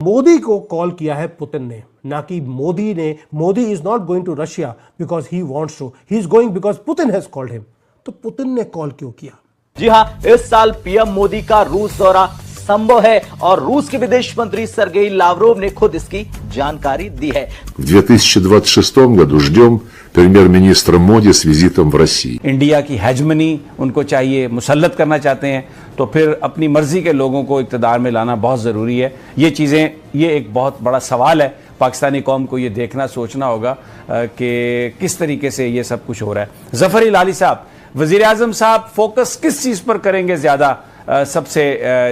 मोदी को कॉल किया है पुतिन ने, ना कि मोदी ने। Modi is not going to Russia because he wants to, he is going because Putin has called him. तो पुतिन ने कॉल क्यों किया? जी हां, इस साल पीएम मोदी का रूस दौरा संभव है और रूस के विदेश मंत्री सर्गेई लावरोव ने खुद इसकी जानकारी दी है। В 2026 году ждем премьер-министра Моди с визитом в России. इंडिया की हेजमनी उनको चाहिए, मुसल्लत करना चाहते हैं, तो फिर अपनी मर्जी के लोगों को इक़्तिदार में लाना बहुत ज़रूरी है। ये चीज़ें, ये एक बहुत बड़ा सवाल है। पाकिस्तानी कौम को ये देखना सोचना होगा कि किस तरीके से ये सब कुछ हो रहा है। ज़फ़र इलाही साहब, वज़ीर आज़म साहब फोकस किस चीज़ पर करेंगे ज़्यादा? सबसे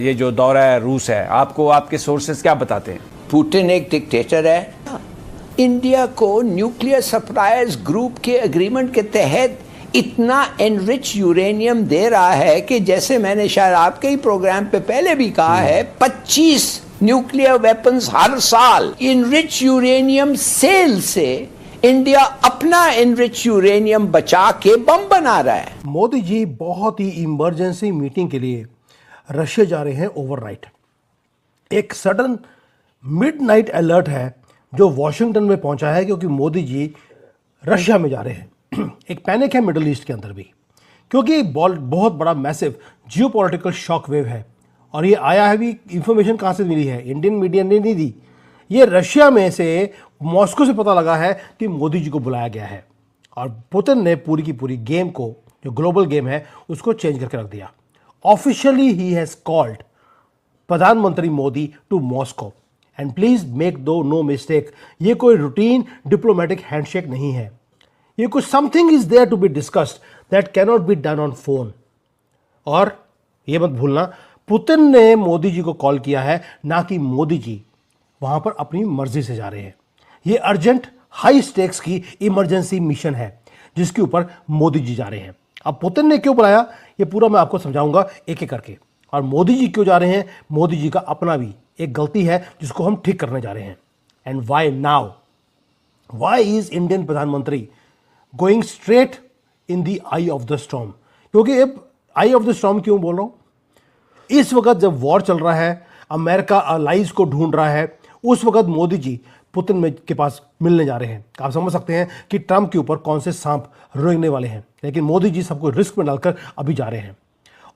ये जो दौरा है रूस है, आपको आपके सोर्सेज क्या बताते हैं? पुतिन एक डिक्टेटर है। इंडिया को न्यूक्लियर सप्लायर्स ग्रुप के एग्रीमेंट के तहत इतना एनरिच यूरेनियम दे रहा है कि जैसे मैंने शायद आपके ही प्रोग्राम पे पहले भी कहा है, 25 न्यूक्लियर वेपन्स हर साल इनरिच यूरेनियम सेल से इंडिया अपना इनरिच यूरेनियम बचा के बम बना रहा है। मोदी जी बहुत ही इमरजेंसी मीटिंग के लिए रशिया जा रहे हैं ओवरनाइट। एक सडन मिडनाइट अलर्ट है जो वॉशिंगटन में पहुंचा है क्योंकि मोदी जी रशिया में जा रहे हैं। एक पैनिक है मिडल ईस्ट के अंदर भी, क्योंकि बहुत बड़ा मैसिव जियोपॉलिटिकल शॉक वेव है। और ये आया है भी, इंफॉर्मेशन कहाँ से मिली है? इंडियन मीडिया ने नहीं दी, ये रशिया में से मॉस्को से पता लगा है कि मोदी जी को बुलाया गया है। और पुतिन ने पूरी की पूरी गेम को, जो ग्लोबल गेम है, उसको चेंज करके रख दिया। ऑफिशियली ही हैज़ कॉल्ड प्रधानमंत्री Modi to Moscow. And please make no mistake, ये कोई रूटीन डिप्लोमेटिक हैंडशेक नहीं है। ये कुछ something is there to be discussed that cannot be done on phone. और ये मत भूलना, पुतिन ने मोदी जी को कॉल किया है, ना कि मोदी जी वहां पर अपनी मर्जी से जा रहे हैं। ये अर्जेंट हाई स्टेक्स की इमरजेंसी मिशन है जिसके ऊपर मोदी जी जा रहे हैं। अब पुतिन ने क्यों बुलाया, ये पूरा मैं आपको समझाऊंगा एक एक करके। और मोदी जी क्यों जा रहे हैं, मोदी जी का अपना भी एक गलती है जिसको हम ठीक करने जा रहे हैं। And why now, why is Indian प्रधानमंत्री going straight in the eye of the storm? क्योंकि अब आई ऑफ द स्टॉर्म क्यों बोल रहा हूं? इस वक्त जब वॉर चल रहा है, अमेरिका अलाइज को ढूंढ रहा है, उस वक्त मोदी जी पुतिन में के पास मिलने जा रहे हैं। आप समझ सकते हैं कि ट्रंप के ऊपर कौन से सांप रेंगने वाले हैं। लेकिन मोदी जी सबको रिस्क में डालकर अभी जा रहे हैं।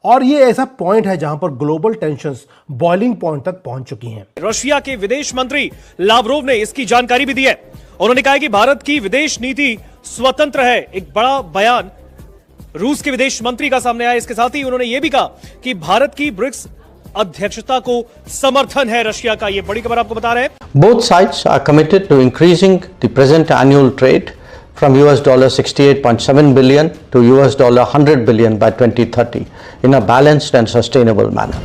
और ये ऐसा पॉइंट है जहां पर ग्लोबल टेंशंस बॉइलिंग पॉइंट तक पहुंच चुकी हैं। रशिया के विदेश मंत्री लावरोव ने इसकी जानकारी भी दी है। उन्होंने कहा कि भारत की विदेश नीति स्वतंत्र है। एक बड़ा बयान रूस के विदेश मंत्री का सामने आया। इसके साथ ही उन्होंने यह भी कहा कि भारत की ब्रिक्स अध्यक्षता को समर्थन है रशिया का। यह बड़ी खबर आपको बता रहे हैं। Both sides are committed to increasing the present annual trade from $68.7 billion to $100 billion by 2030 in a balanced and sustainable manner.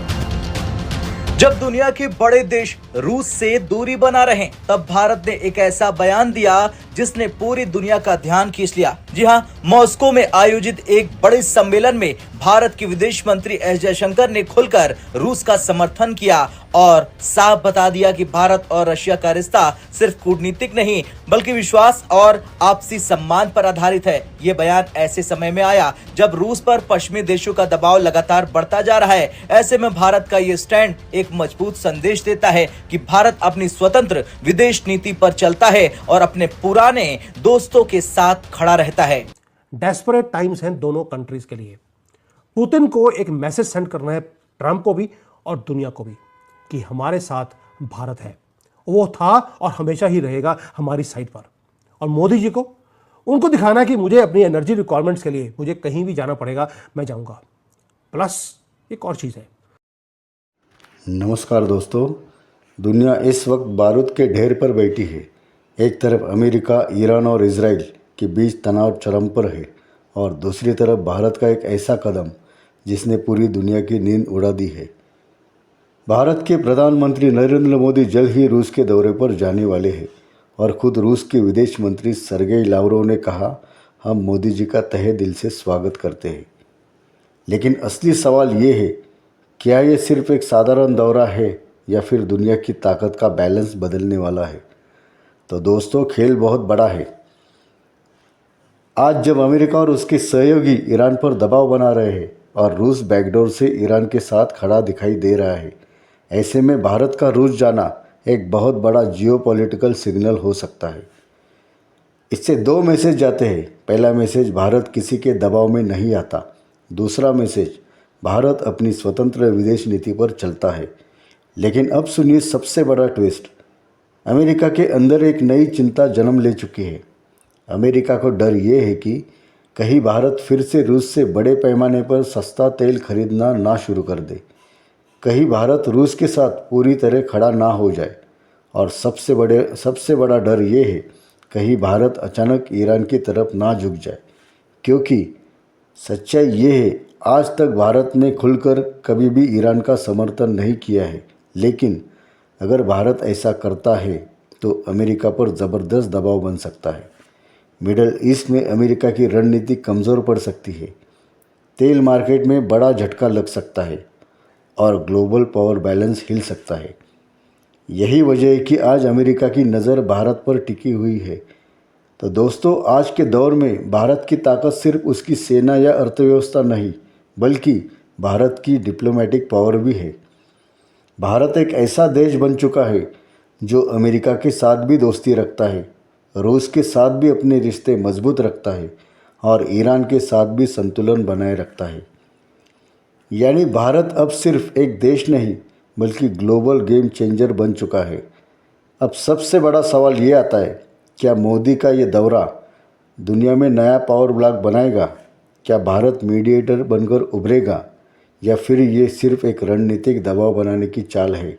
जब दुनिया के बड़े देश रूस से दूरी बना रहे, तब भारत ने एक ऐसा बयान दिया जिसने पूरी दुनिया का ध्यान खींच लिया। जी हां, मॉस्को में आयोजित एक बड़े सम्मेलन में भारत के विदेश मंत्री एस जयशंकर ने खुलकर रूस का समर्थन किया और साफ बता दिया कि भारत और रशिया का रिश्ता सिर्फ कूटनीतिक नहीं बल्कि विश्वास और आपसी सम्मान पर आधारित है। ये बयान ऐसे समय में आया जब रूस पर पश्चिमी देशों का दबाव लगातार बढ़ता जा रहा है। ऐसे में भारत का ये स्टैंड एक मजबूत संदेश देता है कि भारत अपनी स्वतंत्र विदेश नीति पर चलता है और अपने पुराने दोस्तों के साथ खड़ा रहता है। डेस्परेट टाइम्स हैं दोनों कंट्रीज के लिए। पुतिन को एक मैसेज सेंड करना है, ट्रंप को भी और दुनिया को भी, कि हमारे साथ भारत है, वो था और हमेशा ही रहेगा हमारी साइड पर। और मोदी जी को उनको दिखाना है कि मुझे अपनी एनर्जी रिक्वायरमेंट्स के लिए मुझे कहीं भी जाना पड़ेगा, मैं जाऊंगा। प्लस एक और चीज़ है। नमस्कार दोस्तों, दुनिया इस वक्त बारूद के ढेर पर बैठी है। एक तरफ अमेरिका, ईरान और इजराइल के बीच तनाव चरम पर है और दूसरी तरफ भारत का एक ऐसा कदम जिसने पूरी दुनिया की नींद उड़ा दी है। भारत के प्रधानमंत्री नरेंद्र मोदी जल्द ही रूस के दौरे पर जाने वाले हैं और खुद रूस के विदेश मंत्री सर्गेई लावरोव ने कहा, हम मोदी जी का तहे दिल से स्वागत करते हैं। लेकिन असली सवाल ये है, क्या ये सिर्फ एक साधारण दौरा है या फिर दुनिया की ताकत का बैलेंस बदलने वाला है? तो दोस्तों, खेल बहुत बड़ा है। आज जब अमेरिका और उसके सहयोगी ईरान पर दबाव बना रहे हैं और रूस बैकडोर से ईरान के साथ खड़ा दिखाई दे रहा है, ऐसे में भारत का रूस जाना एक बहुत बड़ा जियोपॉलिटिकल सिग्नल हो सकता है। इससे दो मैसेज जाते हैं। पहला मैसेज, भारत किसी के दबाव में नहीं आता। दूसरा मैसेज, भारत अपनी स्वतंत्र विदेश नीति पर चलता है। लेकिन अब सुनिए सबसे बड़ा ट्विस्ट। अमेरिका के अंदर एक नई चिंता जन्म ले चुकी है। अमेरिका को डर ये है कि कहीं भारत फिर से रूस से बड़े पैमाने पर सस्ता तेल खरीदना ना शुरू कर दे। कहीं भारत रूस के साथ पूरी तरह खड़ा ना हो जाए। और सबसे बड़ा डर ये है, कहीं भारत अचानक ईरान की तरफ ना झुक जाए। क्योंकि सच्चाई ये है, आज तक भारत ने खुलकर कभी भी ईरान का समर्थन नहीं किया है। लेकिन अगर भारत ऐसा करता है तो अमेरिका पर ज़बरदस्त दबाव बन सकता है। मिडल ईस्ट में अमेरिका की रणनीति कमज़ोर पड़ सकती है। तेल मार्केट में बड़ा झटका लग सकता है और ग्लोबल पावर बैलेंस हिल सकता है। यही वजह है कि आज अमेरिका की नज़र भारत पर टिकी हुई है। तो दोस्तों, आज के दौर में भारत की ताकत सिर्फ उसकी सेना या अर्थव्यवस्था नहीं, बल्कि भारत की डिप्लोमेटिक पावर भी है। भारत एक ऐसा देश बन चुका है जो अमेरिका के साथ भी दोस्ती रखता है, रूस के साथ भी अपने रिश्ते मजबूत रखता है और ईरान के साथ भी संतुलन बनाए रखता है। यानी भारत अब सिर्फ एक देश नहीं, बल्कि ग्लोबल गेम चेंजर बन चुका है। अब सबसे बड़ा सवाल ये आता है, क्या मोदी का ये दौरा दुनिया में नया पावर ब्लॉक बनाएगा? क्या भारत मीडिएटर बनकर उभरेगा या फिर ये सिर्फ एक रणनीतिक दबाव बनाने की चाल है?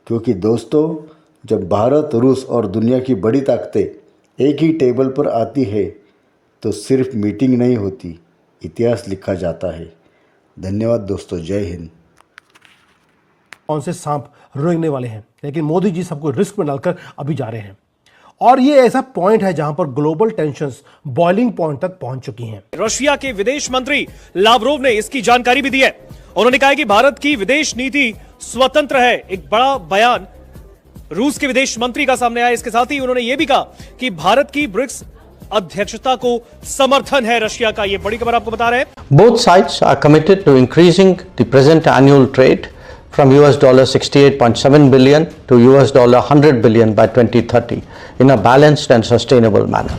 क्योंकि दोस्तों, जब भारत, रूस और दुनिया की बड़ी ताकतें एक ही टेबल पर आती है तो सिर्फ मीटिंग नहीं होती, इतिहास लिखा जाता है। धन्यवाद दोस्तों, जय हिंद। कौन से सांप रेंगने वाले हैं, लेकिन मोदी जी सबको रिस्क में डालकर अभी जा रहे हैं। और ये ऐसा पॉइंट है जहां पर ग्लोबल टेंशंस बॉइलिंग पॉइंट तक पहुंच चुकी हैं। रशिया के विदेश मंत्री लावरोव ने इसकी जानकारी भी दी है। उन्होंने कहा है कि भारत की विदेश नीति स्वतंत्र है। एक बड़ा बयान रूस के विदेश मंत्री का सामने आया। इसके साथ ही उन्होंने यह भी कहा कि भारत की ब्रिक्स अध्यक्षता को समर्थन है रशिया का। यह बड़ी खबर आपको बता रहे हैं। Both sides are committed to increasing the present annual trade from $68.7 billion to $100 billion by 2030 in a balanced and sustainable manner.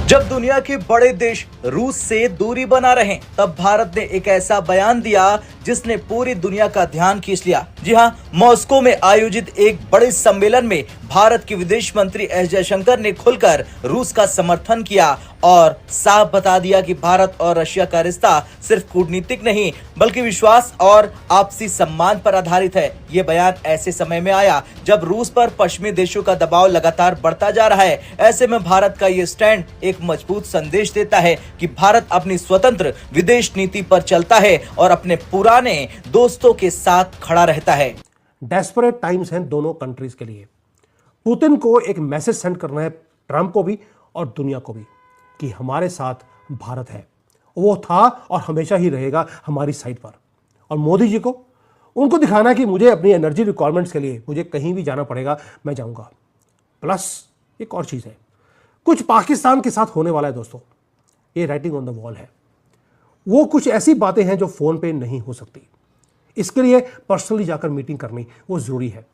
जब दुनिया के बड़े देश रूस से दूरी बना रहे, तब भारत ने एक ऐसा बयान दिया जिसने पूरी दुनिया का ध्यान खींच लिया। जी हां, मॉस्को में आयोजित एक बड़े सम्मेलन में भारत के विदेश मंत्री एस जयशंकर ने खुलकर रूस का समर्थन किया और साफ बता दिया कि भारत और रशिया का रिश्ता सिर्फ कूटनीतिक नहीं, बल्कि विश्वास और आपसी सम्मान पर आधारित है। ये बयान ऐसे समय में आया जब रूस पर पश्चिमी देशों का दबाव लगातार बढ़ता जा रहा है। ऐसे में भारत का ये स्टैंड एक मजबूत संदेश देता है कि भारत अपनी स्वतंत्र विदेश नीति पर चलता है और अपने पुराने दोस्तों के साथ खड़ा रहता है। डेस्परेट टाइम्स हैं दोनों कंट्रीज के लिए। पुतिन को एक मैसेज सेंड करना है, ट्रंप को भी और दुनिया को भी, कि हमारे साथ भारत है, वो था और हमेशा ही रहेगा हमारी साइड पर। और मोदी जी को उनको दिखाना है कि मुझे अपनी एनर्जी रिक्वायरमेंट्स के लिए मुझे कहीं भी जाना पड़ेगा, मैं जाऊंगा। प्लस एक और चीज़ है, कुछ पाकिस्तान के साथ होने वाला है दोस्तों। ये राइटिंग ऑन द वॉल है। वो कुछ ऐसी बातें हैं जो फ़ोन पे नहीं हो सकती। इसके लिए पर्सनली जाकर मीटिंग करनी वो ज़रूरी है।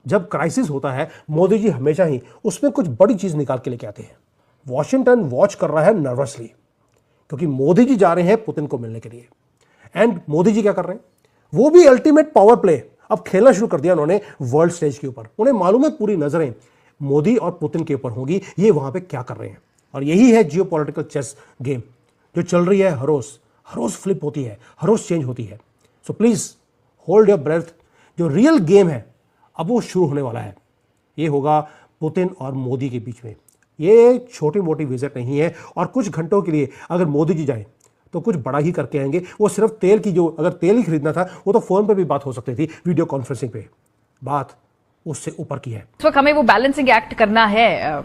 जब क्राइसिस होता है, मोदी जी हमेशा ही उसमें कुछ बड़ी चीज़ निकाल के लेके आते हैं। वॉशिंगटन वॉच कर रहा है नर्वसली, क्योंकि मोदी जी जा रहे हैं पुतिन को मिलने के लिए। एंड मोदी जी क्या कर रहे हैं, वो भी अल्टीमेट पावर प्ले अब खेलना शुरू कर दिया उन्होंने वर्ल्ड स्टेज के ऊपर। उन्हें मालूम है पूरी नजरें मोदी और पुतिन के ऊपर होगी, ये वहां पे क्या कर रहे हैं। और यही है जियोपॉलिटिकल चेस गेम जो चल रही है। हर रोज फ्लिप होती है, हर रोज चेंज होती है। So please hold your breath. जो रियल गेम है अब वो शुरू होने वाला है। ये होगा पुतिन और मोदी के बीच में। ये छोटी मोटी विजिट नहीं है। और कुछ घंटों के लिए अगर मोदी जी जाए तो कुछ बड़ा ही करके आएंगे। वो सिर्फ तेल की, जो अगर तेल ही खरीदना था वो तो फोन पे भी बात हो सकती थी, वीडियो कॉन्फ्रेंसिंग पे। बात उससे ऊपर की है। इस वक्त हमें वो बैलेंसिंग एक्ट करना है,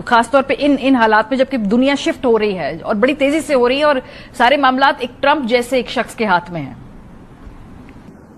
खासतौर पे इन हालात में जबकि दुनिया शिफ्ट हो रही है और बड़ी तेजी से हो रही है और सारे मामलात एक ट्रंप जैसे एक शख्स के हाथ में हैं।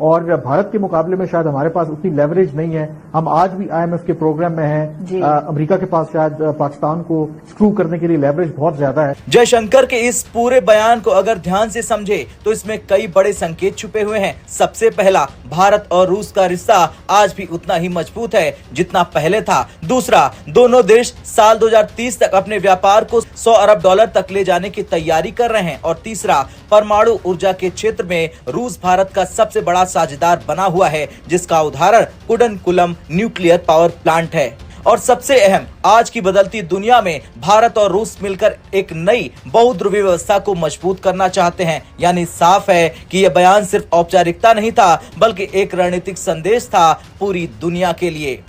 और भारत के मुकाबले में शायद हमारे पास उतनी लेवरेज नहीं है। हम आज भी IMF के प्रोग्राम में हैं। अमेरिका के पास शायद पाकिस्तान को स्क्रू करने के लिए लेवरेज बहुत ज्यादा है। जयशंकर के इस पूरे बयान को अगर ध्यान से समझे तो इसमें कई बड़े संकेत छुपे हुए हैं। सबसे पहला, भारत और रूस का रिश्ता आज भी उतना ही मजबूत है जितना पहले था। दूसरा, दोनों देश साल 2030 तक अपने व्यापार को $100 अरब तक ले जाने की तैयारी कर रहे हैं। और तीसरा, परमाणु ऊर्जा के क्षेत्र में रूस भारत का सबसे बड़ा साझेदार बना हुआ है, जिसका उदाहरण कुडनकुलम न्यूक्लियर पावर प्लांट है। और सबसे अहम, आज की बदलती दुनिया में भारत और रूस मिलकर एक नई बहुध्रुवीय व्यवस्था को मजबूत करना चाहते हैं। यानी साफ है कि यह बयान सिर्फ औपचारिकता नहीं था, बल्कि एक रणनीतिक संदेश था पूरी दुनिया के लिए।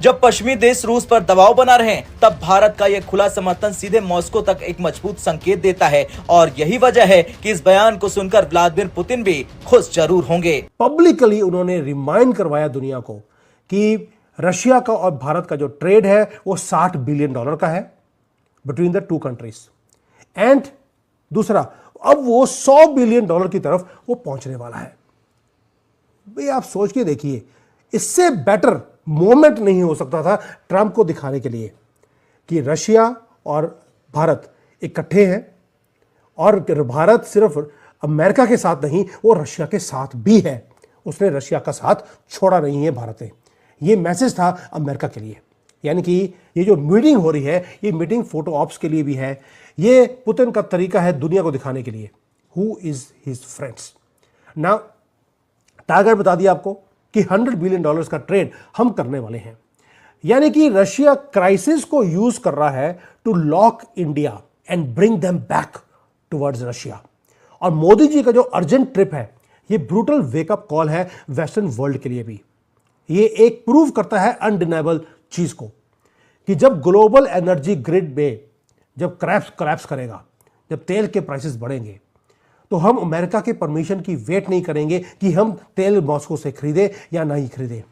जब पश्चिमी देश रूस पर दबाव बना रहे, तब भारत का यह खुला समर्थन सीधे मॉस्को तक एक मजबूत संकेत देता है। और यही वजह है कि इस बयान को सुनकर व्लादिमीर पुतिन भी खुश जरूर होंगे। पब्लिकली उन्होंने रिमाइंड करवाया दुनिया को कि रशिया का और भारत का जो ट्रेड है वो $60 बिलियन का है between the two countries. And दूसरा, अब वो $100 बिलियन की तरफ वो पहुंचने वाला है। भाई आप सोच के देखिए, इससे बेटर मोमेंट नहीं हो सकता था ट्रंप को दिखाने के लिए कि रशिया और भारत इकट्ठे हैं। और भारत सिर्फ अमेरिका के साथ नहीं, वो रशिया के साथ भी है। उसने रशिया का साथ छोड़ा नहीं है भारत ने। ये मैसेज था अमेरिका के लिए। यानी कि ये जो मीटिंग हो रही है, ये मीटिंग फोटो ऑप्स के लिए भी है। ये पुतिन का तरीका है दुनिया को दिखाने के लिए हु इज हिज फ्रेंड्स। ना टारगेट बता दिया आपको कि $100 बिलियन का ट्रेड हम करने वाले हैं। यानी कि रशिया क्राइसिस को यूज कर रहा है to lock India and bring them back towards Russia. और मोदी जी का जो अर्जेंट ट्रिप है, ये ब्रूटल वेकअप कॉल है वेस्टर्न वर्ल्ड के लिए भी। ये एक प्रूव करता है अनडिनाइबल चीज को कि जब ग्लोबल एनर्जी ग्रिड में जब क्रैप्स करेगा, जब तेल के प्राइसेस बढ़ेंगे, तो हम अमेरिका के परमिशन की वेट नहीं करेंगे कि हम तेल मॉस्को से खरीदें या नहीं खरीदें।